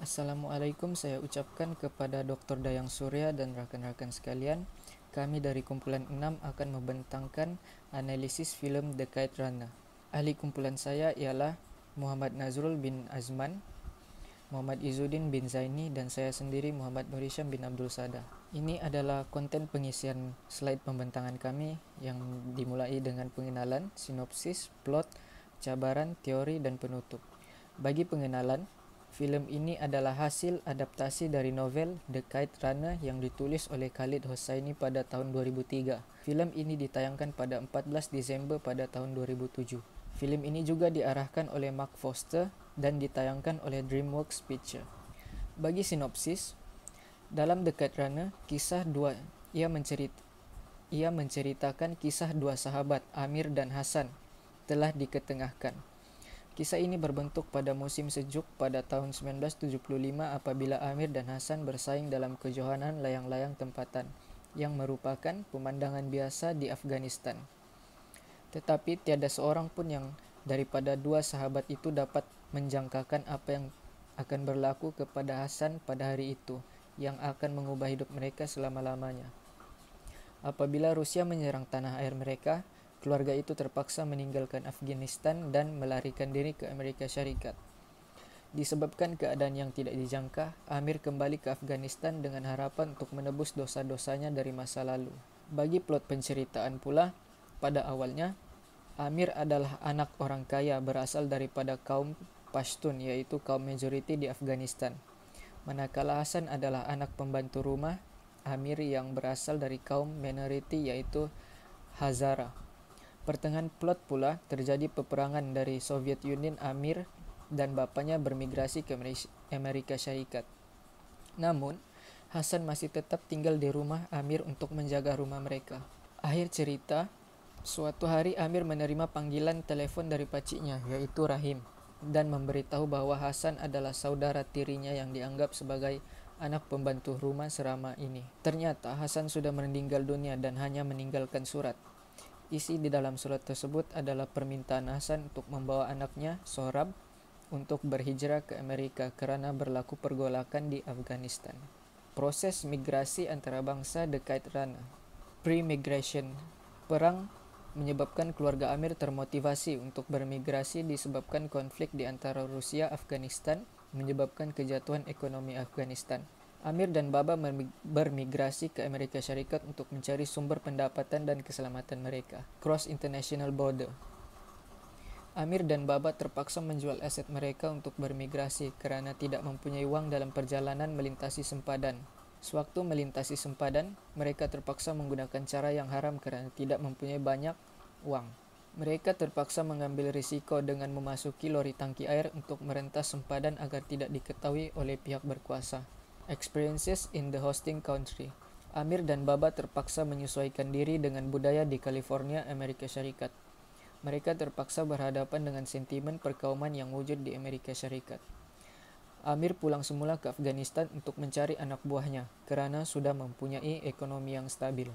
Assalamualaikum, saya ucapkan kepada Dr. Dayang Surya dan rakan-rakan sekalian. Kami dari kumpulan 6 akan membentangkan analisis filem The Kite Runner. Ahli kumpulan saya ialah Muhammad Nazrul bin Azman, Muhammad Izzuddin bin Zaini, dan saya sendiri Muhammad Nur Hisham bin Abdul Sada. Ini adalah konten pengisian slide pembentangan kami yang dimulai dengan pengenalan, sinopsis, plot, cabaran, teori, dan penutup. Bagi pengenalan, filem ini adalah hasil adaptasi dari novel The Kite Runner yang ditulis oleh Khalid Hosseini pada tahun 2003. Filem ini ditayangkan pada 14 Desember pada tahun 2007. Filem ini juga diarahkan oleh Mark Foster dan ditayangkan oleh DreamWorks Pictures. Bagi sinopsis, dalam The Kite Runner, ia menceritakan kisah dua sahabat, Amir dan Hasan, telah diketengahkan. Kisah ini berbentuk pada musim sejuk pada tahun 1975 apabila Amir dan Hasan bersaing dalam kejohanan layang-layang tempatan yang merupakan pemandangan biasa di Afghanistan. Tetapi tiada seorang pun yang daripada dua sahabat itu dapat menjangkakan apa yang akan berlaku kepada Hasan pada hari itu yang akan mengubah hidup mereka selama-lamanya. Apabila Rusia menyerang tanah air mereka, keluarga itu terpaksa meninggalkan Afghanistan dan melarikan diri ke Amerika Syarikat. Disebabkan keadaan yang tidak dijangka, Amir kembali ke Afghanistan dengan harapan untuk menebus dosa-dosanya dari masa lalu. Bagi plot penceritaan pula, pada awalnya, Amir adalah anak orang kaya berasal daripada kaum Pashtun, yaitu kaum majoriti di Afghanistan. Manakala Hasan adalah anak pembantu rumah Amir yang berasal dari kaum minoriti, yaitu Hazara. Pertengahan plot pula terjadi peperangan dari Soviet Union. Amir dan bapaknya bermigrasi ke Amerika Syarikat. Namun, Hasan masih tetap tinggal di rumah Amir untuk menjaga rumah mereka. Akhir cerita, suatu hari Amir menerima panggilan telepon dari pakciknya, yaitu Rahim, dan memberitahu bahwa Hasan adalah saudara tirinya yang dianggap sebagai anak pembantu rumah serama ini. Ternyata Hasan sudah meninggal dunia dan hanya meninggalkan surat. Isi di dalam surat tersebut adalah permintaan Hasan untuk membawa anaknya, Sohrab, untuk berhijrah ke Amerika karena berlaku pergolakan di Afghanistan. Proses migrasi antara bangsa The Kite Runner. Pre-migration. Perang menyebabkan keluarga Amir termotivasi untuk bermigrasi disebabkan konflik di antara Rusia dan Afghanistan menyebabkan kejatuhan ekonomi Afghanistan. Amir dan Baba bermigrasi ke Amerika Syarikat untuk mencari sumber pendapatan dan keselamatan mereka. Cross International Border. Amir dan Baba terpaksa menjual aset mereka untuk bermigrasi karena tidak mempunyai uang dalam perjalanan melintasi sempadan. Sewaktu melintasi sempadan, mereka terpaksa menggunakan cara yang haram karena tidak mempunyai banyak uang. Mereka terpaksa mengambil risiko dengan memasuki lori tangki air untuk merentas sempadan agar tidak diketahui oleh pihak berkuasa. Experiences in the hosting country. Amir dan Baba terpaksa menyesuaikan diri dengan budaya di California, Amerika Syarikat. Mereka terpaksa berhadapan dengan sentimen perkauman yang wujud di Amerika Syarikat. Amir pulang semula ke Afghanistan untuk mencari anak buahnya karena sudah mempunyai ekonomi yang stabil.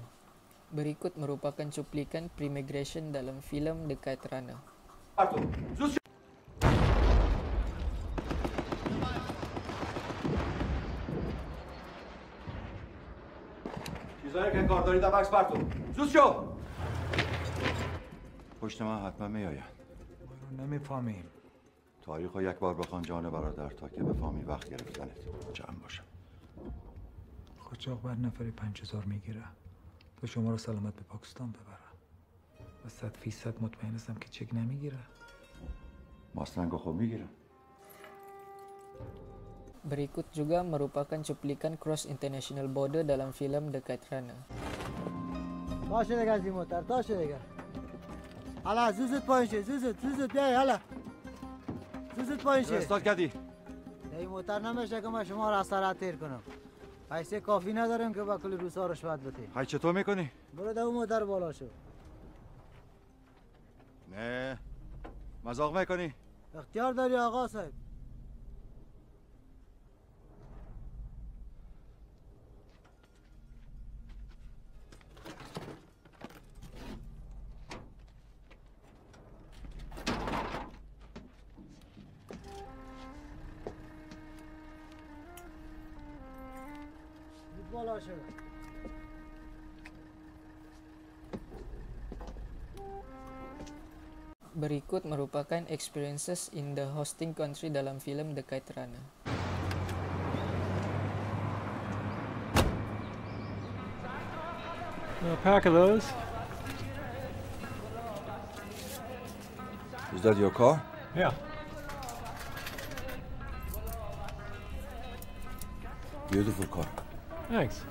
Berikut merupakan cuplikan pre-migration dalam filem The Kite Runner. چیزایی که کار دارید عکس براتون زود شو پشت من حتما میآین ما رو نمیفهمیم تاریخ رو یک بار بخوان جان برادر تا که بفهمی وقت گرفتنت جمع باشم قاچاق بر نفری 5000 میگیره تا شما رو سلامت به پاکستان ببره و 100% مطمئن هستم که چک نمیگیره ماسلنگو خوب میگیرم Berikut juga merupakan cuplikan Cross International Border dalam filem The Kite Runner. باشه دیگه از این موتر باشه دیگه حالا زوزت پایین شه زوزت بیای حالا زوزت پایین شه استاد کردی این موتر نمیشه که من شما را از سرعت تیر کنم پیسه کافی نداریم که با کل روسا رشوت بدیم های چطور میکنی؟ برو ده اون موتر بالا شو نه مذاق میکنی؟ اختیار داری آقا صاحب بالا شد. Berikut merupakan experiences in the hosting country dalam film The Kite Runner. A pack of those. Is that your car? Yeah. Beautiful car. Thanks.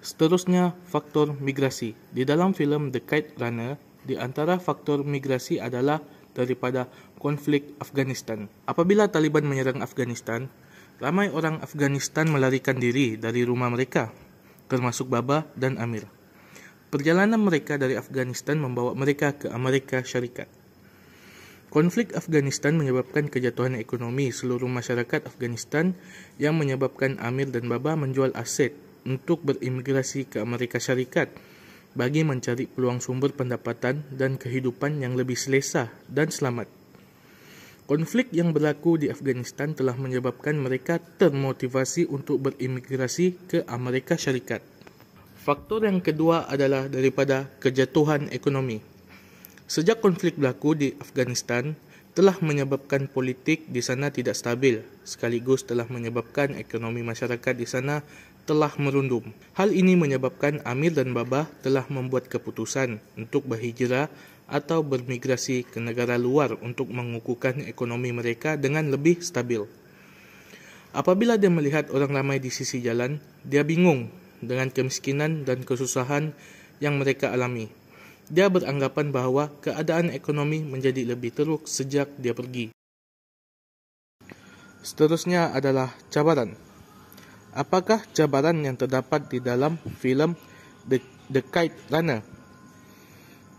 Seterusnya, faktor migrasi. Di dalam filem The Kite Runner, di antara faktor migrasi adalah daripada konflik Afghanistan. Apabila Taliban menyerang Afghanistan, ramai orang Afghanistan melarikan diri dari rumah mereka, termasuk Baba dan Amir. Perjalanan mereka dari Afghanistan membawa mereka ke Amerika Syarikat. Konflik Afghanistan menyebabkan kejatuhan ekonomi seluruh masyarakat Afghanistan yang menyebabkan Amir dan Baba menjual aset untuk berimigrasi ke Amerika Syarikat bagi mencari peluang sumber pendapatan dan kehidupan yang lebih selesa dan selamat. Konflik yang berlaku di Afghanistan telah menyebabkan mereka termotivasi untuk berimigrasi ke Amerika Syarikat. Faktor yang kedua adalah daripada kejatuhan ekonomi. Sejak konflik berlaku di Afghanistan, telah menyebabkan politik di sana tidak stabil, sekaligus telah menyebabkan ekonomi masyarakat di sana telah merundum. Hal ini menyebabkan Amir dan Baba telah membuat keputusan untuk berhijrah atau bermigrasi ke negara luar untuk mengukuhkan ekonomi mereka dengan lebih stabil. Apabila dia melihat orang ramai di sisi jalan, dia bingung dengan kemiskinan dan kesusahan yang mereka alami. Dia beranggapan bahawa keadaan ekonomi menjadi lebih teruk sejak dia pergi. Seterusnya adalah cabaran. Apakah cabaran yang terdapat di dalam filem The Kite Runner?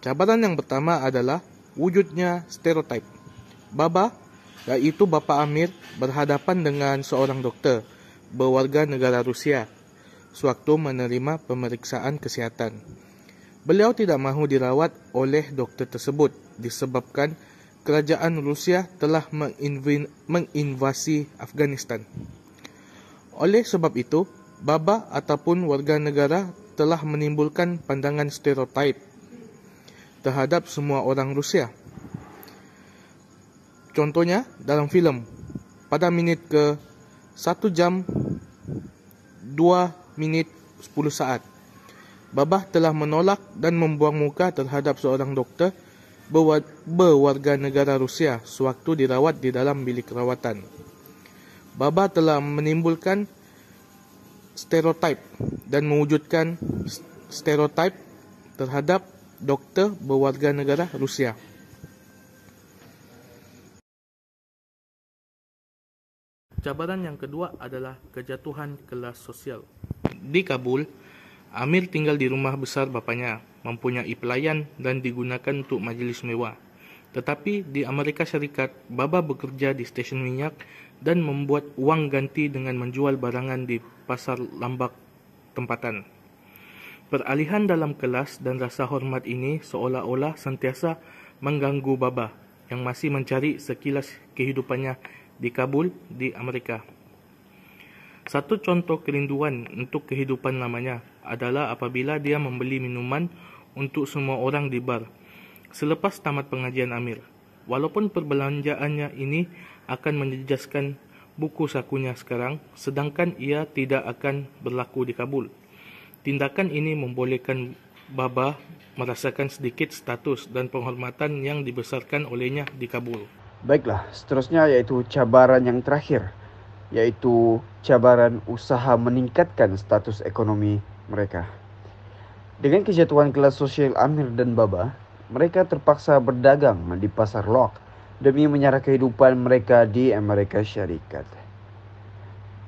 Cabaran yang pertama adalah wujudnya stereotip. Baba, iaitu Bapa Amir, berhadapan dengan seorang doktor berwarga negara Rusia sewaktu menerima pemeriksaan kesihatan. Beliau tidak mahu dirawat oleh doktor tersebut disebabkan kerajaan Rusia telah menginvasi Afghanistan. Oleh sebab itu, Baba ataupun warga negara telah menimbulkan pandangan stereotip terhadap semua orang Rusia. Contohnya dalam filem, pada minit ke 1 jam 2 minit 10 saat, Baba telah menolak dan membuang muka terhadap seorang doktor berwarga negara Rusia sewaktu dirawat di dalam bilik rawatan. Baba telah menimbulkan stereotip dan mewujudkan stereotip terhadap doktor berwarga negara Rusia. Cabaran yang kedua adalah kejatuhan kelas sosial. Di Kabul, Amir tinggal di rumah besar bapanya, mempunyai pelayan dan digunakan untuk majlis mewah. Tetapi di Amerika Syarikat, Baba bekerja di stesen minyak dan membuat wang ganti dengan menjual barangan di pasar lambak tempatan. Peralihan dalam kelas dan rasa hormat ini seolah-olah sentiasa mengganggu Baba yang masih mencari sekilas kehidupannya di Kabul, di Amerika. Satu contoh kerinduan untuk kehidupan lamanya adalah apabila dia membeli minuman untuk semua orang di bar selepas tamat pengajian Amir. Walaupun perbelanjaannya ini akan menjejaskan buku sakunya sekarang, sedangkan ia tidak akan berlaku di Kabul. Tindakan ini membolehkan Baba merasakan sedikit status dan penghormatan yang dibesarkan olehnya di Kabul. Baiklah, seterusnya yaitu cabaran yang terakhir, yaitu cabaran usaha meningkatkan status ekonomi mereka. Dengan kejatuhan kelas sosial Amir dan Baba, mereka terpaksa berdagang di pasar Lok demi menyara kehidupan mereka di Amerika Syarikat.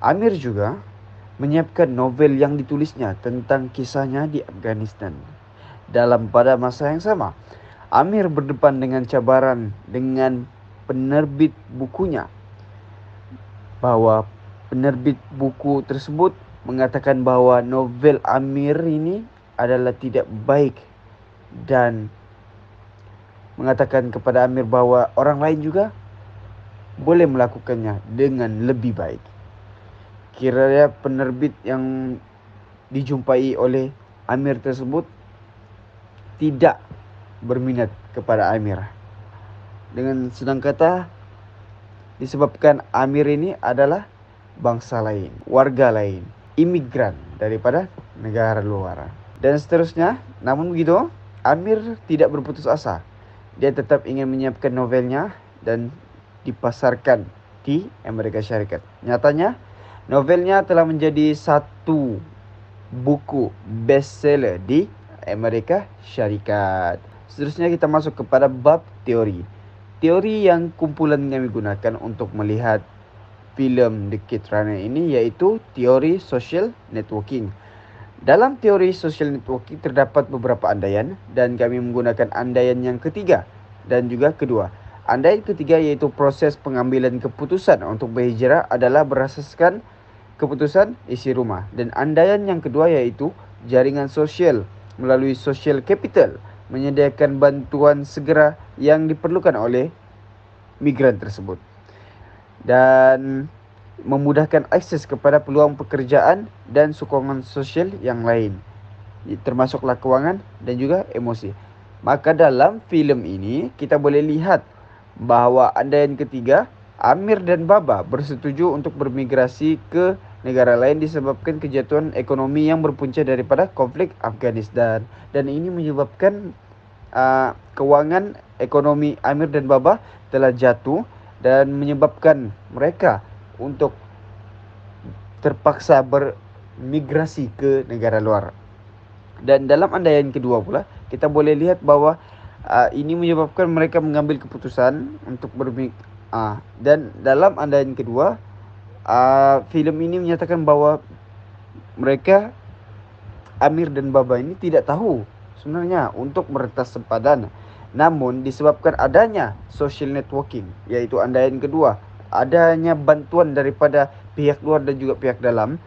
Amir juga menyiapkan novel yang ditulisnya tentang kisahnya di Afghanistan. Pada masa yang sama, Amir berdepan dengan cabaran dengan penerbit bukunya, bahwa penerbit buku tersebut mengatakan bahwa novel Amir ini adalah tidak baik dan mengatakan kepada Amir bahwa orang lain juga boleh melakukannya dengan lebih baik. kiranya penerbit yang dijumpai oleh Amir tersebut tidak berminat kepada Amir. Dengan senang kata, disebabkan Amir ini adalah bangsa lain, warga lain, imigran daripada negara luar. Dan seterusnya, namun begitu, Amir tidak berputus asa. Dia tetap ingin menyiapkan novelnya dan dipasarkan di Amerika Syarikat. Nyatanya, novelnya telah menjadi satu buku bestseller di Amerika Syarikat. Seterusnya kita masuk kepada bab teori. Teori yang kumpulan kami gunakan untuk melihat filem The Kid Runner ini yaitu teori social networking. Dalam teori social networking terdapat beberapa andaian dan kami menggunakan andaian yang ketiga dan juga kedua. Andaian ketiga yaitu proses pengambilan keputusan untuk berhijrah adalah berasaskan keputusan isi rumah. Dan andaian yang kedua yaitu jaringan sosial melalui social capital menyediakan bantuan segera yang diperlukan oleh migran tersebut dan memudahkan akses kepada peluang pekerjaan dan sokongan sosial yang lain, termasuklah keuangan dan juga emosi. Maka dalam filem ini kita boleh lihat bahawa andaian ketiga, Amir dan Baba bersetuju untuk bermigrasi ke negara lain disebabkan kejatuhan ekonomi yang berpunca daripada konflik Afghanistan. Dan ini menyebabkan keuangan ekonomi Amir dan Baba telah jatuh dan menyebabkan mereka untuk terpaksa bermigrasi ke negara luar. Dan dalam andaian kedua pula, kita boleh lihat bahawa ini menyebabkan mereka mengambil keputusan untuk dan dalam andaian kedua, filem ini menyatakan bahawa mereka, Amir dan Baba ini tidak tahu sebenarnya untuk merentas sempadan. Namun disebabkan adanya social networking, yaitu andaian kedua, adanya bantuan daripada pihak luar dan juga pihak dalam,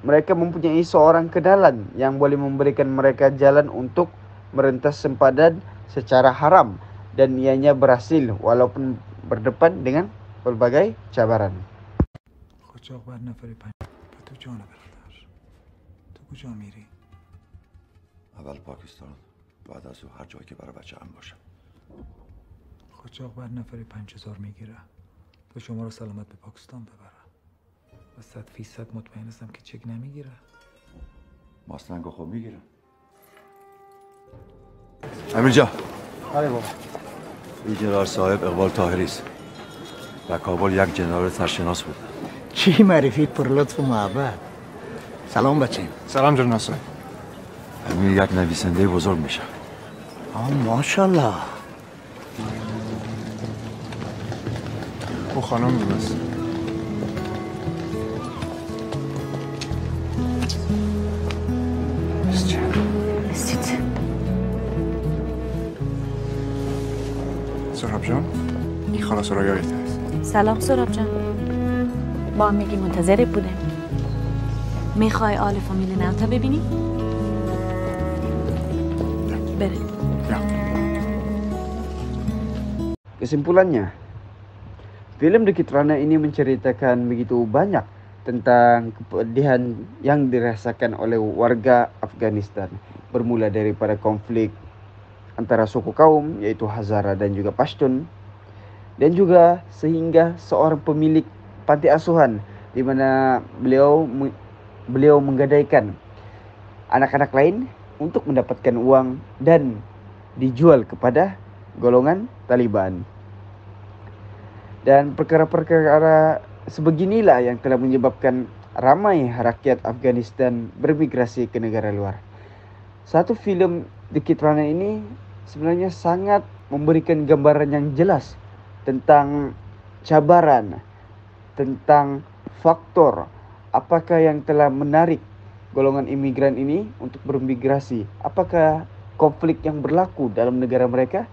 mereka mempunyai seorang kenalan yang boleh memberikan mereka jalan untuk merentas sempadan secara haram, dan ianya berhasil walaupun berdepan dengan berbagai cabaran. قاچاق بر نفری پنج و تو جان برادر تو کجا میری؟ اول پاکستان، بعد از او هر جایی که برای بچه هم باشه. قاچاق بر نفری 5000 میگیره تا شما رو سلامت به پاکستان ببره و 100% مطمئن هستم که چک نمیگیره. ماستنگو خب میگیرم. امیر جان. آره بابا. این جنرال صاحب اقبال طاهری است. در کابل یک جنرال سرشناس بود. چی معرفی پر لطف و محبت. سلام بچه. سلام جناب صاحب. امیر یک نویسنده بزرگ میشه. ماشاءالله. او خانم است. سراب جان، این خالا سرایایت است. سلام سراب جان. با هم میگی منتظرت بودیم. میخوای آل فامیل نوتا ببینی؟ بره. Kesimpulannya, film The Kid Runner ini menceritakan begitu banyak tentang kepedihan yang dirasakan oleh warga Afghanistan, bermula daripada konflik antara suku kaum yaitu Hazara dan juga Pashtun, dan juga sehingga seorang pemilik panti asuhan di mana beliau menggadaikan anak-anak lain untuk mendapatkan uang dan dijual kepada golongan Taliban. Dan perkara-perkara sebeginilah yang telah menyebabkan ramai rakyat Afghanistan bermigrasi ke negara luar. Satu filem The Kid Runner ini sebenarnya sangat memberikan gambaran yang jelas tentang cabaran, tentang faktor apakah yang telah menarik golongan imigran ini untuk bermigrasi. Apakah konflik yang berlaku dalam negara mereka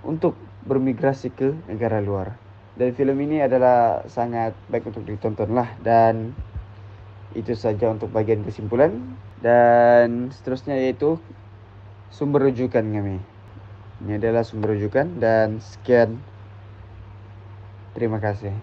untuk bermigrasi ke negara luar. Dan filem ini adalah sangat baik untuk ditontonlah. Dan itu saja untuk bagian kesimpulan. Dan seterusnya yaitu sumber rujukan kami. Ini adalah sumber rujukan dan sekian. Terima kasih.